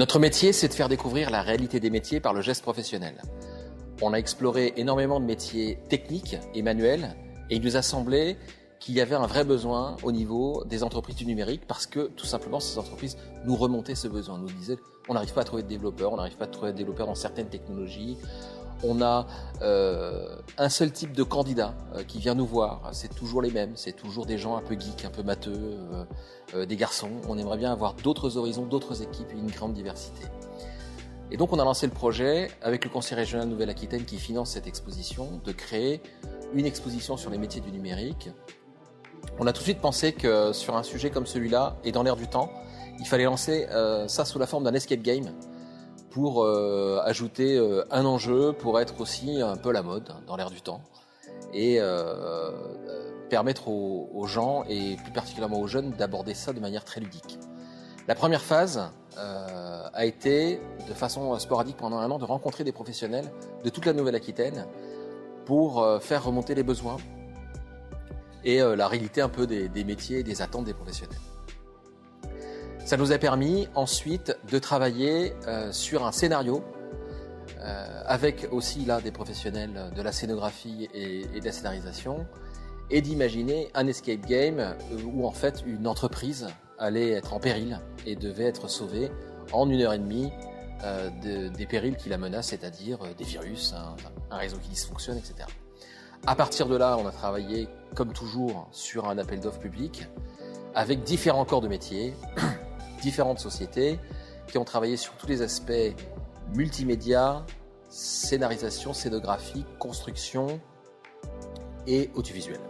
Notre métier, c'est de faire découvrir la réalité des métiers par le geste professionnel. On a exploré énormément de métiers techniques et manuels et il nous a semblé qu'il y avait un vrai besoin au niveau des entreprises du numérique parce que tout simplement ces entreprises nous remontaient ce besoin, nous disaient on n'arrive pas à trouver de développeurs, on n'arrive pas à trouver de développeurs dans certaines technologies. On a un seul type de candidat qui vient nous voir, c'est toujours les mêmes, c'est toujours des gens un peu geeks, un peu matheux, des garçons. On aimerait bien avoir d'autres horizons, d'autres équipes et une grande diversité. Et donc on a lancé le projet avec le Conseil régional Nouvelle-Aquitaine qui finance cette exposition, de créer une exposition sur les métiers du numérique. On a tout de suite pensé que sur un sujet comme celui-là, et dans l'air du temps, il fallait lancer ça sous la forme d'un escape game pour ajouter un enjeu, pour être aussi un peu la mode dans l'air du temps et permettre aux gens et plus particulièrement aux jeunes d'aborder ça de manière très ludique. La première phase a été de façon sporadique pendant un an de rencontrer des professionnels de toute la Nouvelle-Aquitaine pour faire remonter les besoins et la réalité un peu des métiers et des attentes des professionnels. Ça nous a permis ensuite de travailler sur un scénario avec aussi là des professionnels de la scénographie et de la scénarisation et d'imaginer un escape game où en fait une entreprise allait être en péril et devait être sauvée en 1h30 des périls qui la menacent, c'est-à-dire des virus, un réseau qui dysfonctionne, etc. À partir de là, on a travaillé comme toujours sur un appel d'offres public avec différents corps de métier, différentes sociétés qui ont travaillé sur tous les aspects multimédia, scénarisation, scénographie, construction et audiovisuel.